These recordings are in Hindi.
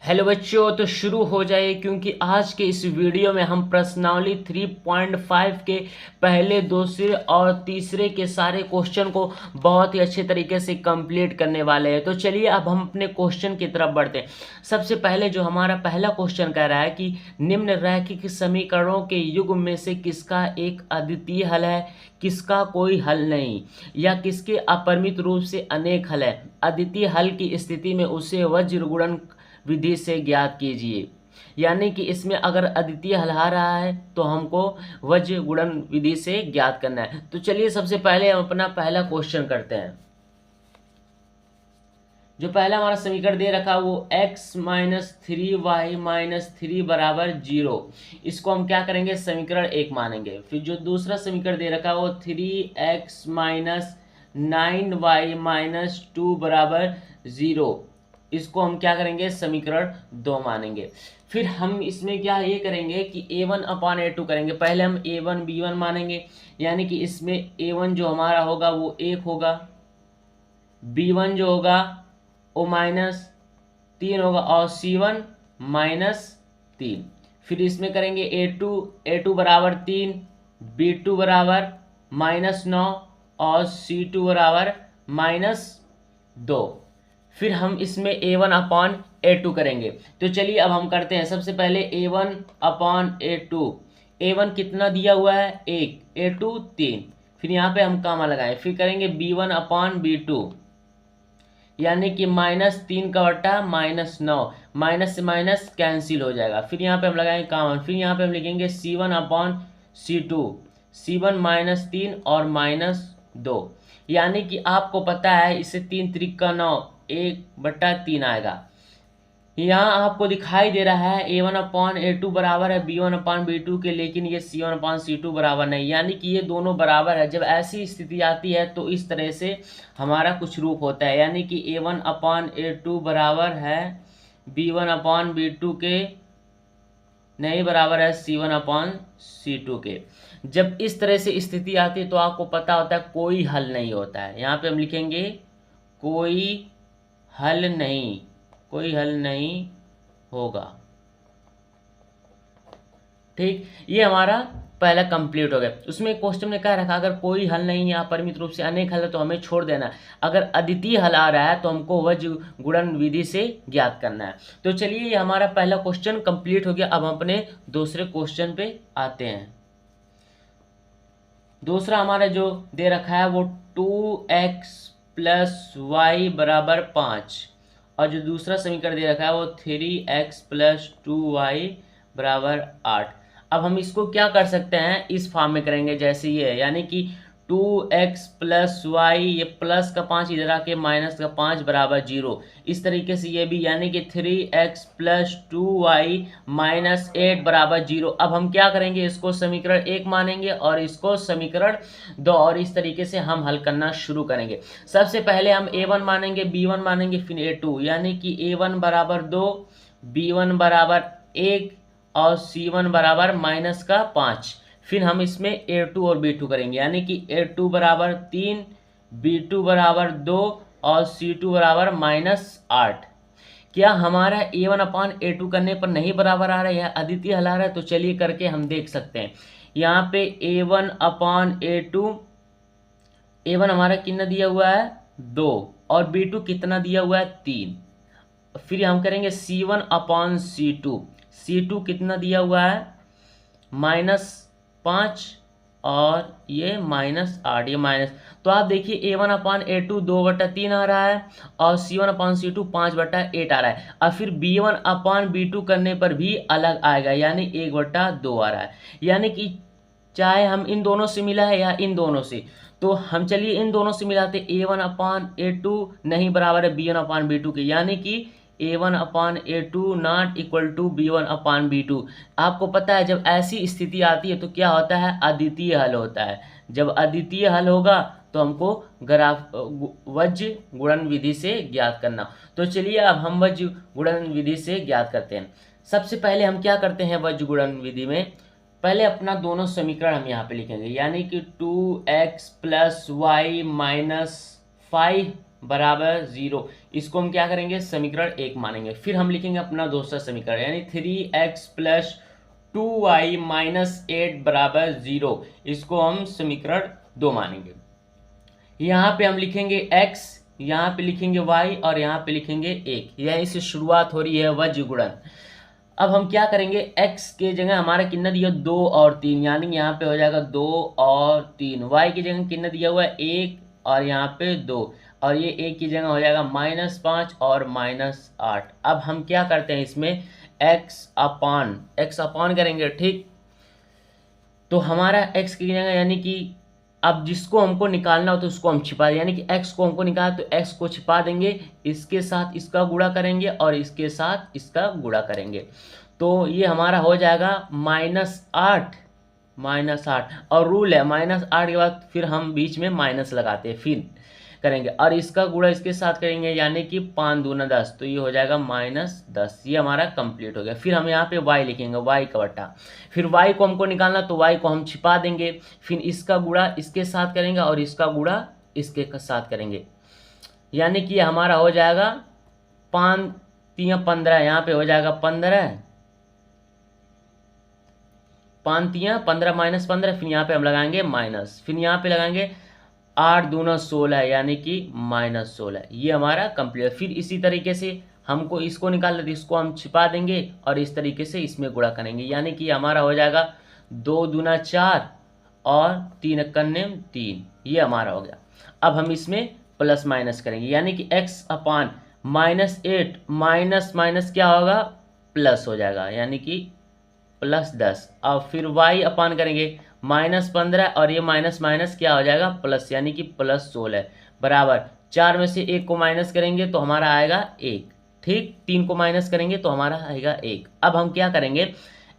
हेलो बच्चों, तो शुरू हो जाइए क्योंकि आज के इस वीडियो में हम प्रश्नावली 3.5 के पहले, दूसरे और तीसरे के सारे क्वेश्चन को बहुत ही अच्छे तरीके से कंप्लीट करने वाले हैं। तो चलिए अब हम अपने क्वेश्चन की तरफ बढ़ते हैं। सबसे पहले जो हमारा पहला क्वेश्चन कह रहा है कि निम्न रैखिक समीकरणों के युग में से किसका एक अद्वितीय हल है, किसका कोई हल नहीं, या किसके अपरिमित रूप से अनेक हल है। अद्वितीय हल की स्थिति में उसे वज्र गुणन विधि से ज्ञात कीजिए। यानी कि इसमें अगर अद्वितीय हल आ रहा है तो हमको वज्र गुणन विधि से ज्ञात करना है। तो चलिए सबसे पहले हम अपना पहला क्वेश्चन करते हैं। जो पहला हमारा समीकरण दे रखा वो x माइनस 3y माइनस 3 बराबर 0, इसको हम क्या करेंगे, समीकरण 1 मानेंगे। फिर जो दूसरा समीकरण दे रखा वो 3x माइनस 9y माइनस 2 बराबर 0, इसको हम क्या करेंगे, समीकरण 2 मानेंगे। फिर हम इसमें क्या ये करेंगे कि a1 अपान a2 करेंगे। पहले हम a1 b1 मानेंगे, यानी कि इसमें a1 जो हमारा होगा वो 1 होगा, b1 जो होगा वो माइनस 3 होगा और c1 माइनस 3। फिर इसमें करेंगे a2 बराबर 3, b2 बराबर माइनस 9 और c2 बराबर माइनस 2। फिर हम इसमें a1 अपान a2 करेंगे। तो चलिए अब हम करते हैं। सबसे पहले a1 अपान a2, a1 कितना दिया हुआ है 1, a2 3, फिर यहाँ पे हम कामा लगाएं। फिर करेंगे b1 अपान b2, यानी कि माइनस 3 का बट्टा माइनस 9, माइनस से माइनस कैंसिल हो जाएगा। फिर यहाँ पे हम लगाएंगे कामन, फिर यहाँ पे हम लिखेंगे c1 अपान c2, c1 माइनस 3 और माइनस 2, यानी कि आपको पता है इससे 3 त्रिक का 9, 1/3 आएगा। यहाँ आपको दिखाई दे रहा है a1 अपान a2 बराबर है b1 अपान b2 के, लेकिन ये c1 अपान c2 बराबर नहीं, यानी कि ये दोनों बराबर है। जब ऐसी स्थिति आती है तो इस तरह से हमारा कुछ रूप होता है, यानी कि a1 अपान a2 बराबर है b1 अपान b2 के, नहीं बराबर है c1 अपान c2 के। जब इस तरह से स्थिति आती है तो आपको पता होता है कोई हल नहीं होता है। यहाँ पे हम लिखेंगे कोई हल नहीं, कोई हल नहीं होगा। ठीक, ये हमारा पहला कंप्लीट हो गया। उसमें क्वेश्चन में क्या रखा, अगर कोई हल नहीं है, अपरिमित रूप से अनेक हल है तो हमें छोड़ देना है। अगर अद्वितीय हल आ रहा है तो हमको वज्र गुणन विधि से ज्ञात करना है। तो चलिए ये हमारा पहला क्वेश्चन कंप्लीट हो गया। अब हम अपने दूसरे क्वेश्चन पे आते हैं। दूसरा हमारा जो दे रखा है वो 2x प्लस वाई बराबर 5, और जो दूसरा समीकरण दे रखा है वो 3x प्लस 2y बराबर 8। अब हम इसको क्या कर सकते हैं, इस फॉर्म में करेंगे जैसे ये है, यानी कि 2x प्लस वाई, ये प्लस का 5 इधर आके माइनस का 5 बराबर 0, इस तरीके से ये भी, यानी कि 3x प्लस 2y माइनस 8 बराबर 0। अब हम क्या करेंगे, इसको समीकरण 1 मानेंगे और इसको समीकरण 2, और इस तरीके से हम हल करना शुरू करेंगे। सबसे पहले हम a1 मानेंगे, b1 मानेंगे, फिर a2, यानी कि a1 बराबर 2, b1 बराबर 1 और c1 बराबर माइनस का 5। फिर हम इसमें a2 और b2 करेंगे, यानी कि a2 बराबर 3, b2 बराबर 2 और c2 बराबर माइनस 8। क्या हमारा a1 अपान a2 करने पर नहीं बराबर आ रहा है, यह अद्वितीय हल आ रहा है? तो चलिए करके हम देख सकते हैं। यहाँ पे a1 अपान a2, a1 हमारा कितना दिया हुआ है 2 और b2 कितना दिया हुआ है 3। फिर हम करेंगे c1 अपान c2, c2 कितना दिया हुआ है -5 और ये -8, ये माइनस। तो आप देखिए a1 अपान a2 2/3 आ रहा है और c1 अपान c2 5/8 आ रहा है। और फिर b1 अपान b2 करने पर भी अलग आएगा, यानी 1/2 आ रहा है। यानी कि चाहे हम इन दोनों से मिला है या इन दोनों से, तो हम चलिए इन दोनों से मिलाते। a1 अपान a2 नहीं बराबर है b1 अपान b2 के, यानी कि a1 upon a2 not equal to b1 upon b2। आपको पता है जब ऐसी स्थिति आती है तो क्या होता है, अद्वितीय हल होता है। जब अद्वितीय हल होगा तो हमको वज्र गुणन विधि से ज्ञात करना। तो चलिए अब हम वज्र गुणन विधि से ज्ञात करते हैं। सबसे पहले हम क्या करते हैं वज्र गुणन विधि में, पहले अपना दोनों समीकरण हम यहाँ पे लिखेंगे, यानी कि 2x प्लस वाई माइनस 5 बराबर 0। इसको हम क्या करेंगे, समीकरण 1 मानेंगे। फिर हम लिखेंगे अपना दूसरा समीकरण, यानी 3x प्लस 2y माइनस 8 बराबर 0। इसको हम समीकरण 2 मानेंगे। यहाँ पे हम लिखेंगे x, यहाँ पे लिखेंगे y और यहाँ पे लिखेंगे 1। यहीं से शुरुआत हो रही है वज्र गुणन। अब हम क्या करेंगे, x के जगह हमारा कितना दिया 2 और 3, यानी यहाँ पे हो जाएगा 2 और 3। y की जगह कितना दिया हुआ है 1 और यहाँ पे 2, और ये 1 की जगह हो जाएगा -5 और -8। अब हम क्या करते हैं, इसमें x अपान करेंगे, ठीक। तो हमारा x की जगह यानी कि अब जिसको हमको निकालना हो तो उसको हम छिपा दें, यानी कि x को हमको निकालना तो x को छिपा देंगे, इसके साथ इसका गुणा करेंगे और इसके साथ इसका गुणा करेंगे। तो ये हमारा हो जाएगा -8 और रूल है -8 के बाद फिर हम बीच में माइनस लगाते हैं, फिर करेंगे और इसका गुणा इसके साथ करेंगे, यानी कि 5 दूना 10, तो ये हो जाएगा -10। ये हमारा कंप्लीट हो गया। फिर हम यहाँ पे y लिखेंगे, y का बटा, फिर y को हमको निकालना तो y को हम छिपा देंगे, फिर इसका गुणा इसके साथ करेंगे और इसका गुणा इसके साथ करेंगे, यानी कि हमारा हो जाएगा 5 3 15, यहाँ पे हो जाएगा 15, 5 3 15 -15, फिर यहाँ पे हम लगाएंगे माइनस, फिर यहाँ पे लगाएंगे 8 दूना 16, यानी कि -16। ये हमारा कंप्लीट। फिर इसी तरीके से हमको इसको निकालना तो इसको हम छिपा देंगे और इस तरीके से इसमें गुणा करेंगे, यानी कि हमारा हो जाएगा 2 दूना 4 और 3 कन्ने 3। ये हमारा हो गया। अब हम इसमें प्लस माइनस करेंगे, यानी कि x अपान -8 माइनस माइनस क्या होगा, प्लस हो जाएगा, यानी कि +10। अब फिर y अपान करेंगे -15 और ये माइनस माइनस क्या हो जाएगा, प्लस, यानी कि +16 बराबर 4 में से 1 को माइनस करेंगे तो हमारा आएगा 1, ठीक। 3 को माइनस करेंगे तो हमारा आएगा 1। अब हम क्या करेंगे,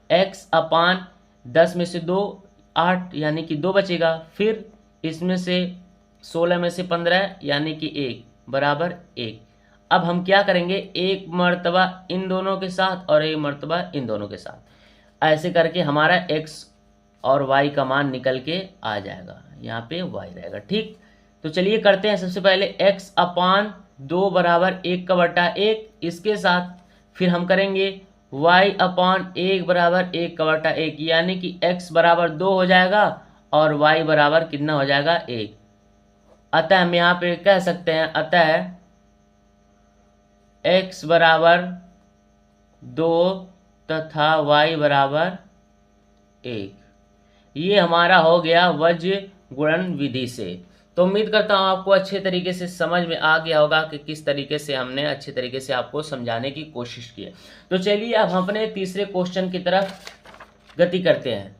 x अपान 10 में से 2 8, यानी कि 2 बचेगा, फिर इसमें से 16 में से 15, यानी कि 1 बराबर 1। अब हम क्या करेंगे, एक मर्तबा इन दोनों के साथ और एक मर्तबा इन दोनों के साथ, ऐसे करके हमारा x और y का मान निकल के आ जाएगा, यहाँ पे y रहेगा, ठीक। तो चलिए करते हैं। सबसे पहले x अपान 2 बराबर 1 का बटा 1, इसके साथ फिर हम करेंगे y अपान 1 बराबर 1 का बटा 1, यानी कि x बराबर 2 हो जाएगा और y बराबर कितना हो जाएगा 1। अतः हम यहाँ पे कह सकते हैं, अतः x बराबर 2 तथा y बराबर 1। ये हमारा हो गया वज्र गुणन विधि से। तो उम्मीद करता हूँ आपको अच्छे तरीके से समझ में आ गया होगा कि किस तरीके से हमने अच्छे तरीके से आपको समझाने की कोशिश की है। तो चलिए अब हम अपने तीसरे क्वेश्चन की तरफ गति करते हैं।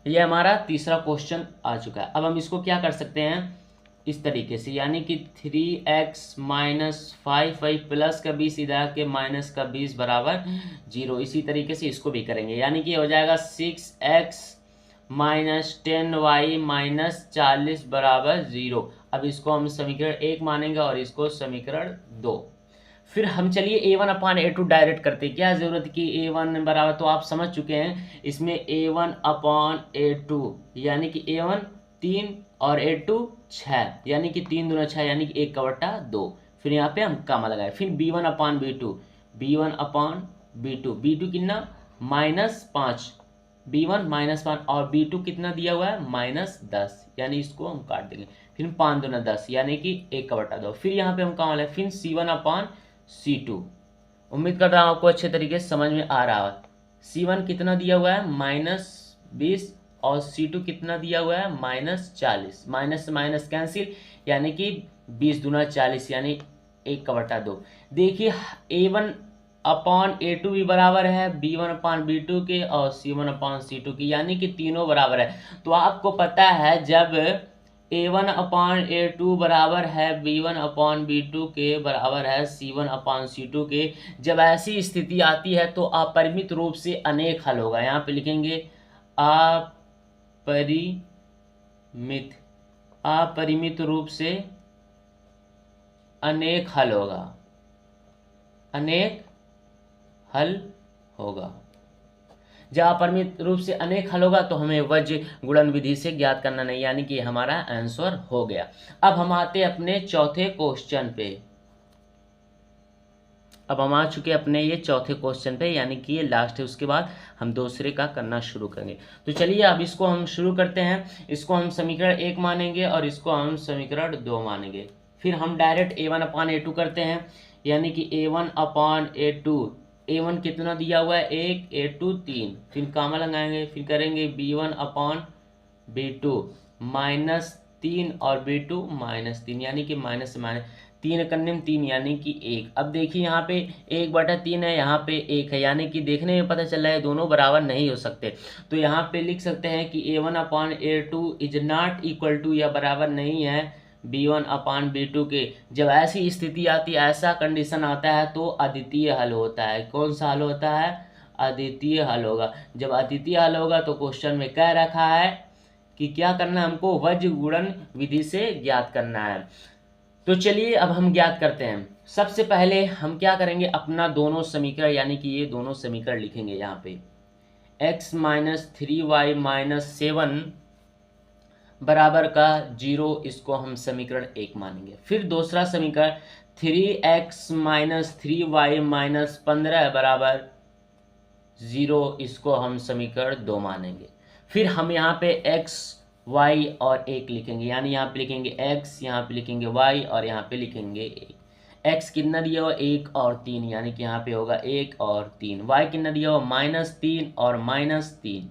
ये हमारा तीसरा क्वेश्चन आ चुका है। अब हम इसको क्या कर सकते हैं, इस तरीके से, यानी कि 3x माइनस 5y प्लस का 20 इधर के माइनस का 20 बराबर 0। इसी तरीके से इसको भी करेंगे, यानी कि हो जाएगा 6x माइनस 10y माइनस 40 बराबर 0। अब इसको हम समीकरण 1 मानेंगे और इसको समीकरण 2। फिर हम चलिए a1 अपान a2 डायरेक्ट करते हैं। क्या जरूरत की a1 बराबर, तो आप समझ चुके हैं, इसमें a1 अपान a2, यानी कि a1 3 और a2 6, यानी कि 3 दूना 6, यानी कि 1 का बटा 2। फिर यहाँ पे हम कामा लगाए। फिर b1 upon b2, b1 upon b2 कितना -5, b1 -5 और b2 कितना दिया हुआ है -10, यानी इसको हम काट देंगे। फिर 5 दूना 10, यानी कि 1 का बटा 2। फिर यहाँ पे हम कामा लगाए। फिर c1 अपान c2। उम्मीद कर रहा हूँ आपको अच्छे तरीके से समझ में आ रहा है। c1 कितना दिया हुआ है -20 और c2 कितना दिया हुआ है -40। माइनस से माइनस कैंसिल, यानी कि 20 दूना 40, यानी 1 का बटा 2। देखिए a1 अपान a2 भी बराबर है b1 अपान b2 के और c1 अपान c2 की, यानी कि तीनों बराबर है। तो आपको पता है जब a1 अपान a2 बराबर है b1 अपान b2 के बराबर है c1 अपान c2 के, जब ऐसी स्थिति आती है तो अपरिमित रूप से अनेक हल होगा। यहाँ पे लिखेंगे अपरिमित रूप से अनेक हल होगा, अनेक हल होगा। जब अपरिमित रूप से अनेक हल होगा तो हमें वज्र गुणन विधि से ज्ञात करना नहीं, यानी कि हमारा आंसर हो गया। अब हम आते हैं अपने चौथे क्वेश्चन पे। अब हम आ चुके अपने ये चौथे क्वेश्चन पे, यानी कि ये लास्ट है, उसके बाद हम दूसरे का करना शुरू करेंगे। तो चलिए अब इसको हम शुरू करते हैं। इसको हम समीकरण 1 मानेंगे और इसको हम समीकरण 2 मानेंगे। फिर हम डायरेक्ट a1/a2 करते हैं, यानी कि a1/a2। a1 कितना दिया हुआ है 1, a2 3, फिर कामा लगाएंगे, फिर करेंगे b1/b2 -3 और b2 -3, यानी कि माइनस से माइनस 3 कन्यम 3 यानी कि 1। अब देखिए यहाँ पे 1/3 है, यहाँ पे 1 है, यानी कि देखने में पता चल रहा है दोनों बराबर नहीं हो सकते। तो यहाँ पे लिख सकते हैं कि a1/a2 is not equal to, या बराबर नहीं है b1/b2 के। जब ऐसी स्थिति आती है, ऐसा कंडीशन आता है, तो अद्वितीय हल होता है। कौन सा हल होता है? अद्वितीय हल होगा। जब अद्वितीय हल होगा तो क्वेश्चन में कह रखा है कि क्या करना है हमको, वज्र गुणन विधि से ज्ञात करना है। तो चलिए अब हम ज्ञात करते हैं। सबसे पहले हम क्या करेंगे, अपना दोनों समीकरण यानी कि ये दोनों समीकरण लिखेंगे यहाँ पे। x - 3y - 7 बराबर का 0, इसको हम समीकरण 1 मानेंगे। फिर दूसरा समीकरण 3x - 3y - 15 बराबर 0, इसको हम समीकरण 2 मानेंगे। फिर हम यहाँ पे x y और 1 लिखेंगे, यानी यहाँ पे लिखेंगे x, यहाँ पे लिखेंगे y और यहाँ पे लिखेंगे 1। x कितना दिया हुआ 1 और 3, यानी कि यहाँ पे होगा 1 और 3। y कितना दिया हुआ -3 और -3।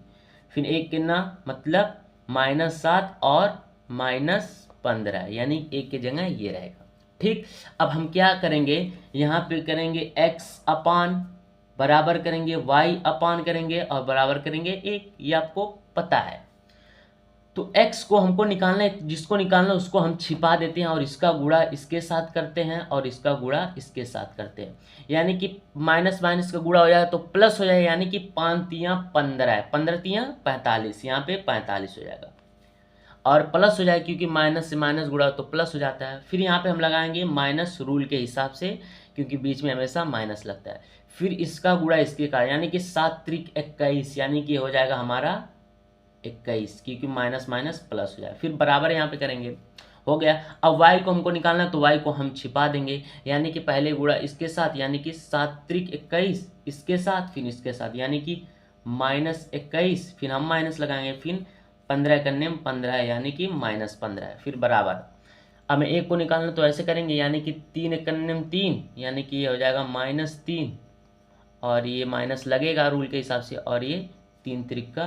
फिर 1 कितना मतलब -7 और -15, यानी 1 की जगह ये रहेगा। ठीक, अब हम क्या करेंगे, यहाँ पे करेंगे x अपान, बराबर करेंगे y अपान करेंगे और बराबर करेंगे 1, ये आपको पता है। तो x को हमको निकालना है, जिसको निकालना है उसको हम छिपा देते हैं और इसका गुणा इसके साथ करते हैं और इसका गुणा इसके साथ करते हैं, यानी कि माइनस माइनस का गुणा हो जाएगा तो प्लस हो जाएगा, यानी कि 5 तियाँ 15, 15 तियाँ 45, यहाँ पे 45 हो जाएगा और प्लस हो जाएगा क्योंकि माइनस से माइनस गुणा तो प्लस हो जाता है। फिर यहाँ पे हम लगाएंगे माइनस रूल के हिसाब से, क्योंकि बीच में हमेशा माइनस लगता है। फिर इसका गुणा इसके का, यानी कि 7 त्रिक 21, यानी कि हो जाएगा हमारा 21, क्योंकि माइनस माइनस प्लस हो जाएगा। फिर बराबर यहाँ पे करेंगे, हो गया। अब y को हमको निकालना है तो y को हम छिपा देंगे, यानी कि पहले गुणा इसके साथ, यानी कि 7 त्रिक 21 इसके साथ, फिर इसके साथ, यानी कि -21, फिर हम माइनस लगाएंगे, फिर 15 करने में 15 यानी कि -15, फिर बराबर। अब मैं 1 को निकालना तो ऐसे करेंगे, यानी कि 3 करने में 3, यानी कि ये हो जाएगा -3 और ये माइनस लगेगा रूल के हिसाब से, और ये 3 त्रिक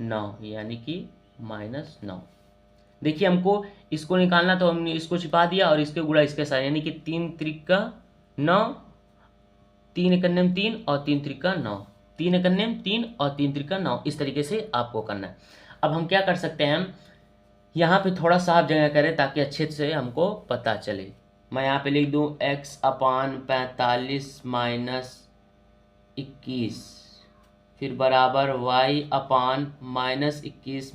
9, यानी कि -9। देखिए हमको इसको निकालना तो हमने इसको छिपा दिया और इसके गुणा इसके साथ, यानी कि 3 त्रिक 9, 3 करने में 3 और 3 त्रिक 9, 3 करने में 3 और 3 त्रिक 9, इस तरीके से आपको करना है। अब हम क्या कर सकते हैं, हम यहाँ पे थोड़ा साफ जगह करें ताकि अच्छे से हमको पता चले। मैं यहाँ पे लिख दूँ x/45 - 21, फिर बराबर y/-21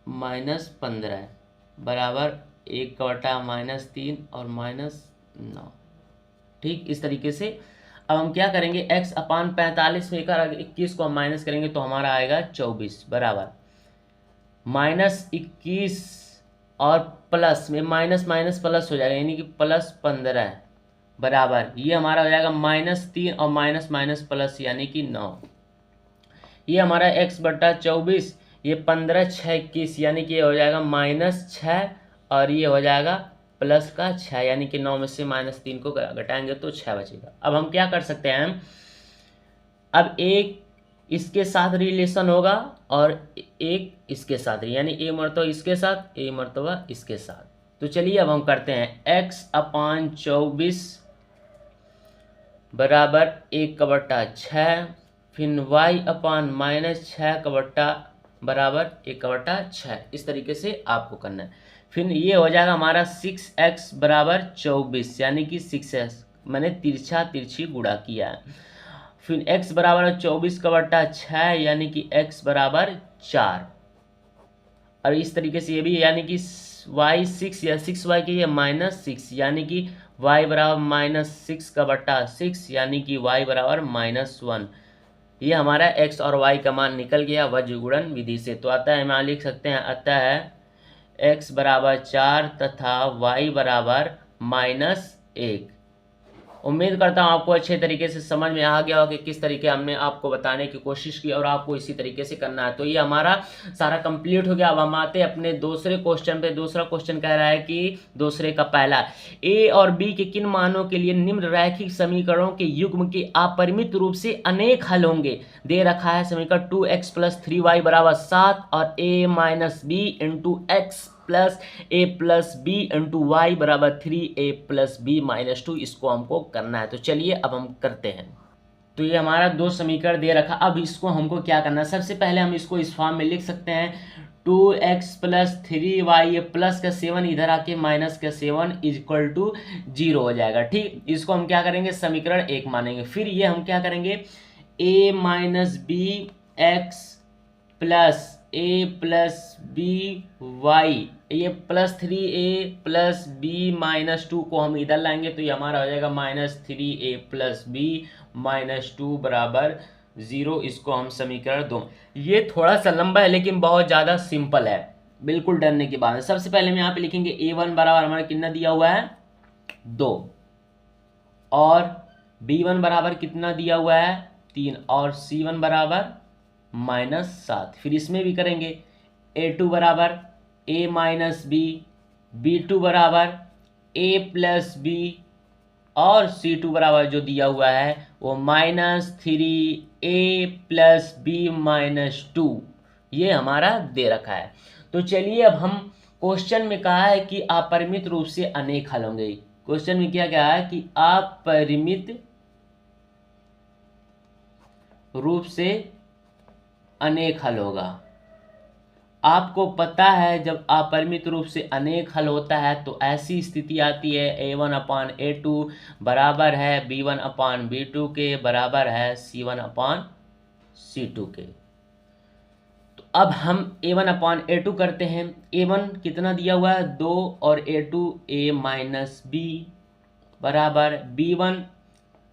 -15 बराबर 1/-3 और -9। ठीक, इस तरीके से अब हम क्या करेंगे, x/45 में 21 को हम माइनस करेंगे तो हमारा आएगा 24 बराबर -21 और प्लस में माइनस माइनस प्लस हो जाएगा, यानी कि +15 बराबर ये हमारा हो जाएगा -3 और माइनस माइनस प्लस यानी कि 9। ये हमारा x/24, ये 15 6 21, यानी कि ये हो जाएगा -6 और ये हो जाएगा +6, यानी कि 9 में से -3 को घटाएंगे तो 6 बचेगा। अब हम क्या कर सकते हैं, अब एक इसके साथ रिलेशन होगा और एक इसके साथ, यानी a मरतबा इसके साथ, a मरतबा इसके साथ। तो चलिए अब हम करते हैं x/24 बराबर 1/6, फिर y/-6 बराबर 1/6, इस तरीके से आपको करना है। फिर ये हो जाएगा हमारा 6x बराबर 24, यानी कि 6x मैंने तिरछी गुणा किया है। फिर x बराबर 24/6, यानी कि x बराबर 4, और इस तरीके से ये भी, यानी कि y 6 या 6y के ये -6, यानी कि y बराबर -6/6, यानी कि y बराबर -1, ये हमारा x और y का मान निकल गया वज्र गुणन विधि से। तो अतः हम यहाँ लिख सकते हैं, अतः x बराबर 4 तथा y बराबर -1। उम्मीद करता हूँ आपको अच्छे तरीके से समझ में आ गया हो कि किस तरीके हमने आपको बताने की कोशिश की और आपको इसी तरीके से करना है। तो ये हमारा सारा कंप्लीट हो गया। अब हम आते हैं अपने दूसरे क्वेश्चन पे। दूसरा क्वेश्चन कह रहा है कि दूसरे का पहला, a और b के किन मानों के लिए निम्न रैखिक समीकरणों के युग्म के अपरिमित रूप से अनेक हल होंगे। दे रखा है समीकरण 2x + 3y = 7 और a - b × x plus a plus B into Y बराबर 3a प्लस b - 2। इसको हमको करना है। तो चलिए अब हम करते हैं। तो ये हमारा दो समीकरण दे रखा। अब इसको हमको क्या करना है, सबसे पहले हम इसको इस फॉर्म में लिख सकते हैं 2x + 3y, ये प्लस का 7 इधर आके माइनस का 7 = 0 हो जाएगा। ठीक, इसको हम क्या करेंगे, समीकरण 1 मानेंगे। फिर ये हम क्या करेंगे, a - b x plus a plus B Y, ये +3a प्लस b - 2 को हम इधर लाएंगे तो ये हमारा हो जाएगा -3a प्लस b - 2 बराबर 0। इसको हम समीकरण 2। ये थोड़ा सा लंबा है लेकिन बहुत ज़्यादा सिंपल है, बिल्कुल डरने की बात है। सबसे पहले हम यहाँ पे लिखेंगे a1 बराबर हमारा कितना दिया हुआ है 2 और b1 बराबर कितना दिया हुआ है 3 और c1 बराबर -7। फिर इसमें भी करेंगे a2 बराबर a - b, b2 बराबर a प्लस b और c2 बराबर जो दिया हुआ है वो -3a प्लस b - 2। ये हमारा दे रखा है। तो चलिए अब हम, क्वेश्चन में कहा है कि अपरिमित रूप से अनेक हल होंगे। क्वेश्चन में क्या कहा है कि अपरिमित रूप से अनेक हल होगा। आपको पता है जब अपरिमित रूप से अनेक हल होता है तो ऐसी स्थिति आती है a1/a2 बराबर है b1/b2 के, बराबर है c1/c2 के। तो अब हम a1/a2 करते हैं। a1 कितना दिया हुआ है 2 और a2 a - b बराबर b1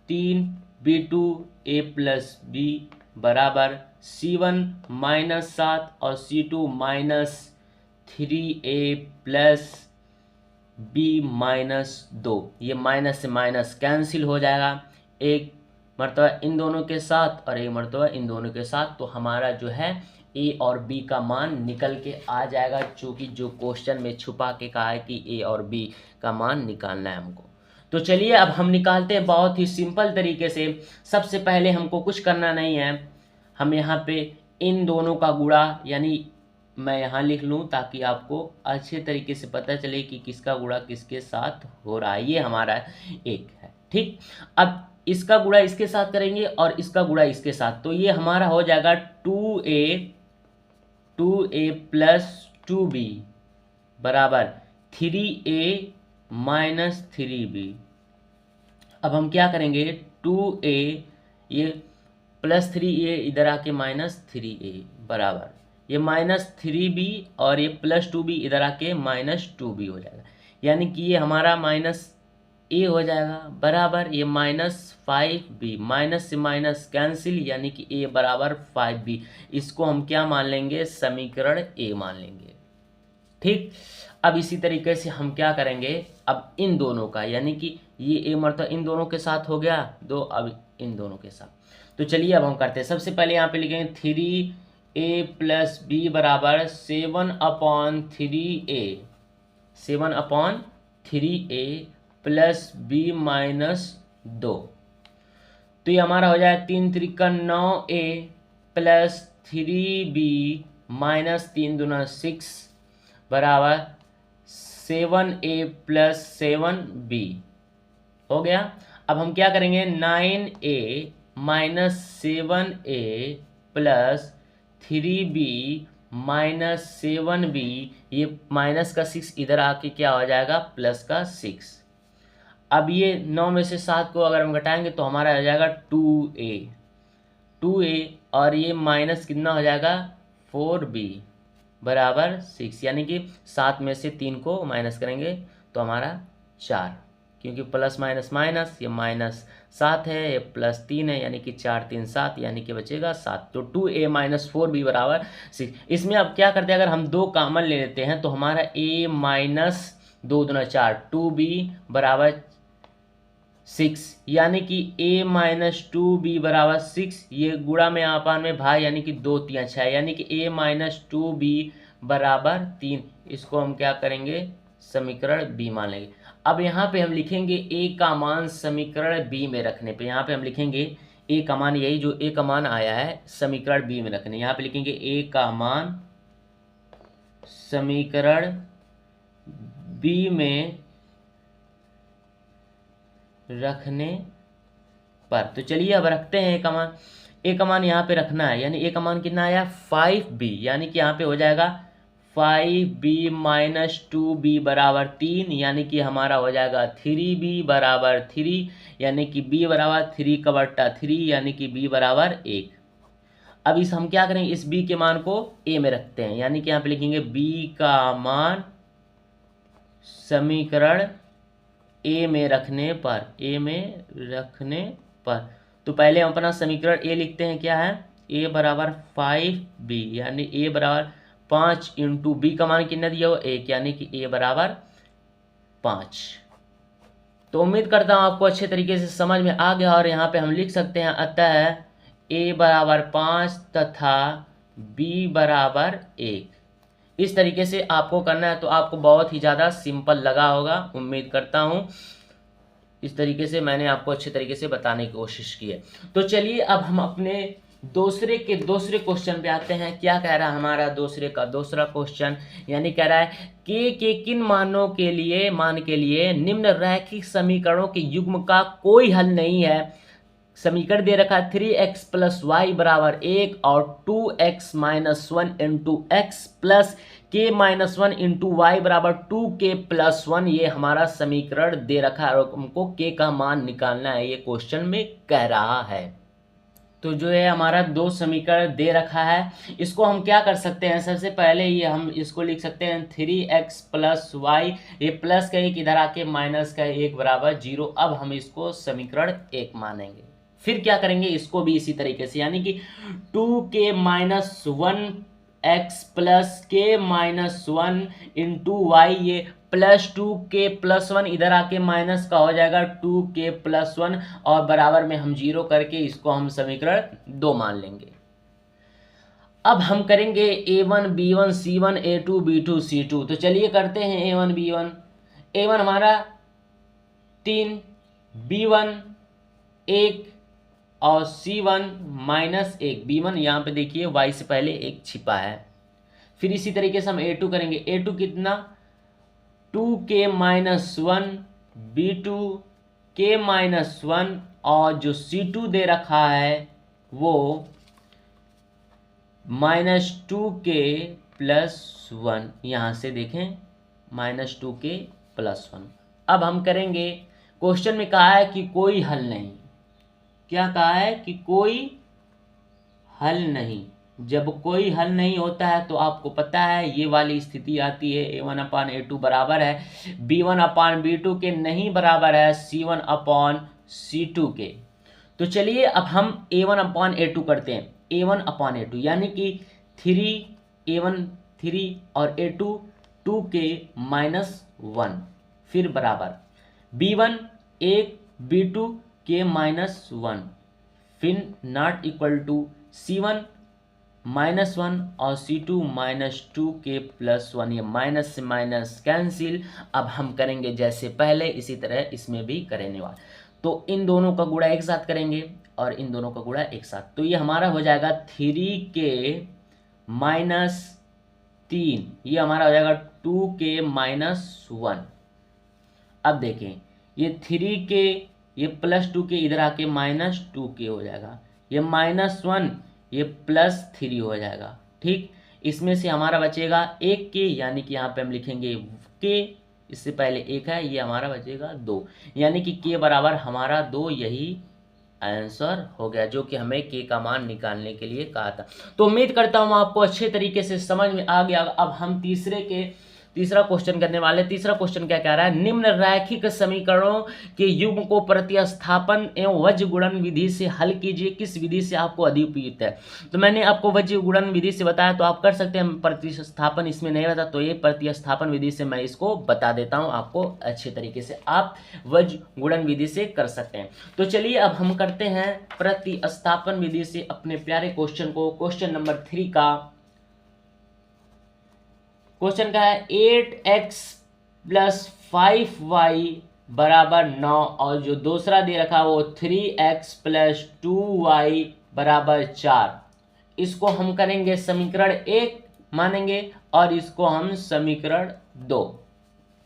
3 b2 a plus b बराबर c1 -7 और c2 -3a प्लस b - 2। ये माइनस से माइनस कैंसिल हो जाएगा, एक मरतबा इन दोनों के साथ और एक मरतबा इन दोनों के साथ। तो हमारा जो है a और b का मान निकल के आ जाएगा, चूँकि जो क्वेश्चन में छुपा के कहा है कि a और b का मान निकालना है हमको। तो चलिए अब हम निकालते हैं बहुत ही सिंपल तरीके से। सबसे पहले हमको कुछ करना नहीं है, हम यहाँ पे इन दोनों का गुणा, यानी मैं यहाँ लिख लूँ ताकि आपको अच्छे तरीके से पता चले कि किसका गुणा किसके साथ हो रहा है। ये हमारा एक है, ठीक। अब इसका गुणा इसके साथ करेंगे और इसका गुणा इसके साथ, तो ये हमारा हो जाएगा 2a प्लस 2b बराबर 3a माइनस 3b। अब हम क्या करेंगे 2a, ये +3a इधर आके -3a बराबर ये -3b और ये +2b इधर आके -2b हो जाएगा, यानी कि ये हमारा -a हो जाएगा बराबर ये -5b, माइनस से माइनस कैंसिल, यानी कि a बराबर 5b। इसको हम क्या मान लेंगे, समीकरण a मान लेंगे, ठीक। अब इसी तरीके से हम क्या करेंगे, अब इन दोनों का, यानी कि ये a मरतबा इन दोनों के साथ हो गया 2, अब इन दोनों के साथ। तो चलिए अब हम करते हैं। सबसे पहले यहाँ पे लिखेंगे 3a प्लस b बराबर 7/3a, 7/3a प्लस b - 2। तो ये हमारा हो जाए 3 Trika 9a plus 3b minus 3 दूना 6 बराबर 7a प्लस 7b हो गया। अब हम क्या करेंगे 9a minus 7a plus 3b minus 7b, ये माइनस का 6 इधर आके क्या हो जाएगा प्लस का 6। अब ये 9 में से 7 को अगर हम घटाएंगे तो हमारा हो जाएगा 2a और ये माइनस कितना हो जाएगा 4b बराबर 6, यानी कि 7 में से 3 को माइनस करेंगे तो हमारा 4। क्योंकि प्लस माइनस माइनस, ये -7 है, ये +3 है, यानी कि 4 3 7, यानी कि बचेगा 7। तो 2a माइनस 4b बराबर 6। इसमें अब क्या करते हैं, अगर हम 2 कॉमन ले लेते हैं तो हमारा a माइनस 2 दूना 4, 2b बराबर 6, यानी कि a माइनस 2b बराबर 6, ये गुणा में आपान में भाग, यानी कि 2 3 6, यानी कि a माइनस 2b बराबर 3। इसको हम क्या करेंगे, समीकरण b मान लेंगे। अब यहाँ पे हम लिखेंगे a का मान समीकरण b में रखने पे, यहाँ पे हम लिखेंगे a का मान, यही जो a का मान आया है समीकरण b में रखने, यहाँ पे लिखेंगे a का मान समीकरण b में रखने पर। तो चलिए अब रखते हैं a का मान। a का मान यहाँ पे रखना है, यानी a का मान कितना आया 5b, यानी कि यहाँ पे हो जाएगा 5b माइनस 2b बराबर 3, यानी कि हमारा हो जाएगा 3b बराबर 3, यानी कि b बराबर 3 का बट्टा 3, यानी कि b बराबर 1। अब इस हम क्या करेंगे, इस b के मान को a में रखते हैं, यानी कि यहाँ पे लिखेंगे b का मान समीकरण a में रखने पर। तो पहले हम अपना समीकरण a लिखते हैं, क्या है, a बराबर 5b, यानी a बराबर 5 इंटू b का मान कितना दिया हो 1, यानी कि a बराबर 5। तो उम्मीद करता हूँ आपको अच्छे तरीके से समझ में आ गया, और यहाँ पे हम लिख सकते हैं अतः a बराबर 5 तथा b बराबर 1। इस तरीके से आपको करना है, तो आपको बहुत ही ज़्यादा सिंपल लगा होगा, उम्मीद करता हूँ। इस तरीके से मैंने आपको अच्छे तरीके से बताने की कोशिश की है। तो चलिए अब हम अपने दूसरे क्वेश्चन पे आते हैं। क्या कह रहा है हमारा दूसरा क्वेश्चन, यानी कह रहा है के किन मान के लिए निम्न रैखिक समीकरणों के युग्म का कोई हल नहीं है। समीकरण दे रखा है 3x प्लस वाई बराबर 1 और 2x minus 1 into x plus के माइनस 1 इंटू वाई बराबर 2k प्लस 1, ये हमारा समीकरण दे रखा है और हमको k का मान निकालना है, ये क्वेश्चन में कह रहा है। तो जो है हमारा 2 समीकरण दे रखा है, इसको हम क्या कर सकते हैं, सबसे पहले ये हम इसको लिख सकते हैं 3x प्लस वाई, ये प्लस का 1 इधर आके माइनस का 1 बराबर 0। अब हम इसको समीकरण 1 मानेंगे। फिर क्या करेंगे, इसको भी इसी तरीके से, यानी कि 2k माइनस 1x प्लस के माइनस 1 इंटू वाई, ये प्लस 2k प्लस 1 इधर आके माइनस का हो जाएगा 2k प्लस 1, और बराबर में हम 0 करके इसको हम समीकरण 2 मान लेंगे। अब हम करेंगे a1 b1 c1 a2 b2 c2। तो चलिए करते हैं a1 b1। a1 हमारा 3, b1 1 और c1 माइनस 1। b1 यहाँ पे देखिए y से पहले 1 छिपा है। फिर इसी तरीके से हम a2 करेंगे, a2 कितना 2k minus 1 b2 k minus 1, और जो c2 दे रखा है वो माइनस 2k प्लस 1, यहाँ से देखें माइनस 2k प्लस 1। अब हम करेंगे, क्वेश्चन में कहा है कि कोई हल नहीं, क्या कहा है कि कोई हल नहीं। जब कोई हल नहीं होता है तो आपको पता है ये वाली स्थिति आती है, a1 अपान a2 बराबर है b1 अपान b2 के, नहीं बराबर है c1 अपान c2 के। तो चलिए अब हम a1 अपान a2 करते हैं, a1 अपान a2, यानी कि 3a1 3 और a2 2k माइनस 1, फिर बराबर b1 1 b2 k माइनस 1, फिर not equal to c1 minus 1 और c2 माइनस 2k प्लस 1, ये माइनस से माइनस कैंसिल। अब हम करेंगे जैसे पहले इसी तरह इसमें भी करेंगे वाला, तो इन दोनों का गुणा एक साथ करेंगे और इन दोनों का गुणा एक साथ, तो ये हमारा हो जाएगा 3k माइनस 3, ये हमारा हो जाएगा 2k माइनस 1। अब देखें ये 3k, ये प्लस 2k इधर आके माइनस 2k हो जाएगा, ये माइनस 1 ये प्लस 3 हो जाएगा। ठीक, इसमें से हमारा बचेगा 1k, यानी कि यहाँ पे हम लिखेंगे k, इससे पहले 1 है, ये हमारा बचेगा 2, यानी कि k बराबर हमारा 2, यही आंसर हो गया जो कि हमें k का मान निकालने के लिए कहा था। तो उम्मीद करता हूँ आपको अच्छे तरीके से समझ में आ गया। अब हम तीसरे तीसरा क्वेश्चन करने वाले। तीसरा क्वेश्चन क्या कह रहा है, निम्न रैखिक समीकरणों के युग्म को प्रतिस्थापन एवं वज्र गुणन विधि से हल कीजिए, किस विधि से आपको अधिक उपयुक्त है। तो मैंने आपको वज्र गुणन विधि से बताया, तो आप कर सकते हैं। प्रतिस्थापन इसमें नहीं बता, तो ये प्रतिस्थापन विधि से मैं इसको बता देता हूं आपको अच्छे तरीके से, आप वज्र गुणन विधि से कर सकते हैं। तो चलिए अब हम करते हैं प्रतिस्थापन विधि से अपने प्यारे क्वेश्चन को। क्वेश्चन नंबर 3 का क्वेश्चन का है 8x + 5y बराबर 9, और जो दूसरा दे रखा वो 3x + 2y बराबर 4। इसको हम करेंगे समीकरण 1 मानेंगे और इसको हम समीकरण 2।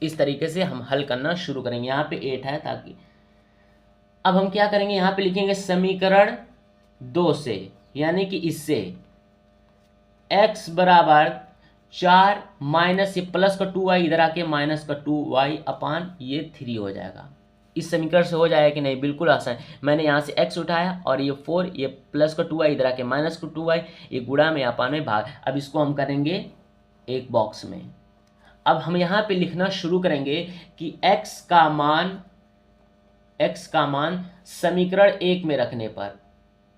इस तरीके से हम हल करना शुरू करेंगे। यहाँ पे 8 है, ताकि अब हम क्या करेंगे, यहाँ पे लिखेंगे समीकरण 2 से, यानी कि इससे x बराबर 4 माइनस ये प्लस का 2y इधर आके माइनस का 2y अपान ये 3 हो जाएगा। इस समीकरण से हो जाएगा कि नहीं, बिल्कुल आसान। मैंने यहाँ से x उठाया और ये 4, ये प्लस का 2y इधर आके माइनस का 2y, ये गुणा में अपान में भाग। अब इसको हम करेंगे एक बॉक्स में। अब हम यहाँ पे लिखना शुरू करेंगे कि x का मान समीकरण 1 में रखने पर,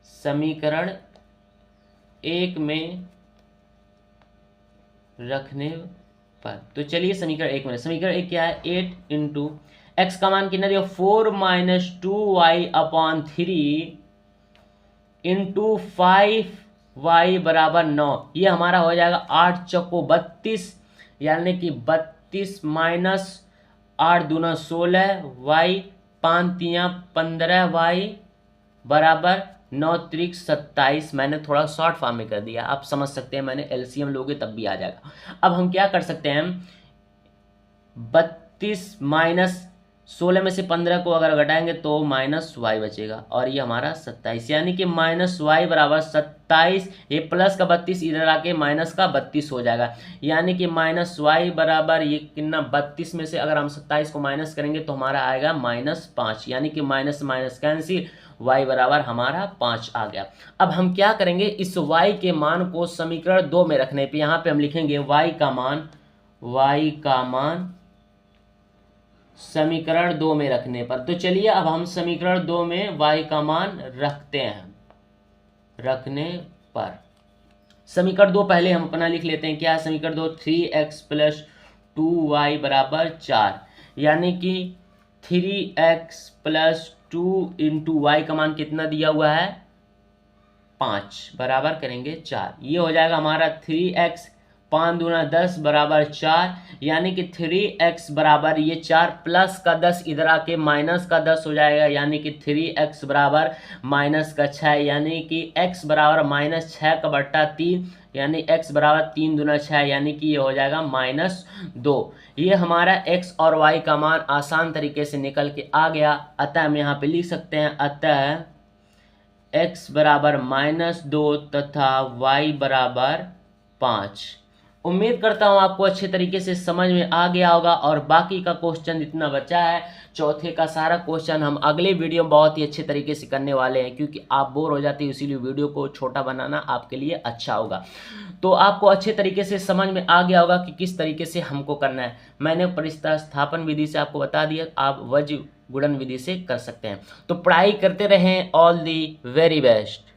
समीकरण 1 में रखने पर, तो चलिए समीकरण 1 में, समीकरण 1 क्या है, 8 इंटू x का मान कितना दिया, 4 माइनस 2y अपान 3 इंटू 5y बराबर 9। ये हमारा हो जाएगा 8 चौको 32, यानी कि 32 माइनस 8 दूना 16, y 5 तियां 15y बराबर 9 त्रिक 27। मैंने थोड़ा शॉर्ट फॉर्म में कर दिया, आप समझ सकते हैं, मैंने एलसीएम लोगे तब भी आ जाएगा। अब हम क्या कर सकते हैं, 32 माइनस 16 में से 15 को अगर घटाएंगे तो माइनस y बचेगा, और ये हमारा 27, यानी कि माइनस y बराबर 27। ये प्लस का 32 इधर आके माइनस का 32 हो जाएगा, यानी कि माइनस y बराबर ये कितना, 32 में से अगर हम 27 को माइनस करेंगे तो हमारा आएगा -5, यानी कि माइनस माइनस कैंसिल, y बराबर हमारा 5 आ गया। अब हम क्या करेंगे, इस y के मान को समीकरण 2 में रखने पे यहाँ पे हम लिखेंगे y का मान समीकरण 2 में रखने पर। तो चलिए अब हम समीकरण 2 में y का मान रखते हैं। रखने पर समीकरण 2 पहले हम अपना लिख लेते हैं। क्या है समीकरण 2, 3x + 2y बराबर 4, यानी कि 3x + 2 इंटू y का मान कितना दिया हुआ है, 5 बराबर करेंगे 4। ये हो जाएगा हमारा 3x 5 दूना 10 बराबर 4, यानी कि 3x बराबर ये 4 प्लस का 10 इधर आके माइनस का 10 हो जाएगा, यानी कि 3x बराबर माइनस का 6, यानी कि x बराबर -6 का बट्टा 3, यानी x बराबर 3 दूना 6, यानी कि ये हो जाएगा -2। ये हमारा x और y का मान आसान तरीके से निकल के आ गया। अतः हम यहाँ पे लिख सकते हैं, अतः x बराबर -2 तथा y बराबर 5। उम्मीद करता हूँ आपको अच्छे तरीके से समझ में आ गया होगा, और बाकी का क्वेश्चन इतना बचा है, चौथे का सारा क्वेश्चन हम अगले वीडियो में बहुत ही अच्छे तरीके से करने वाले हैं, क्योंकि आप बोर हो जाते हैं, इसीलिए वीडियो को छोटा बनाना आपके लिए अच्छा होगा। तो आपको अच्छे तरीके से समझ में आ गया होगा कि किस तरीके से हमको करना है। मैंने प्रतिस्थापन विधि से आपको बता दिया, आप वज्र गुणन विधि से कर सकते हैं। तो पढ़ाई करते रहें। All the very best.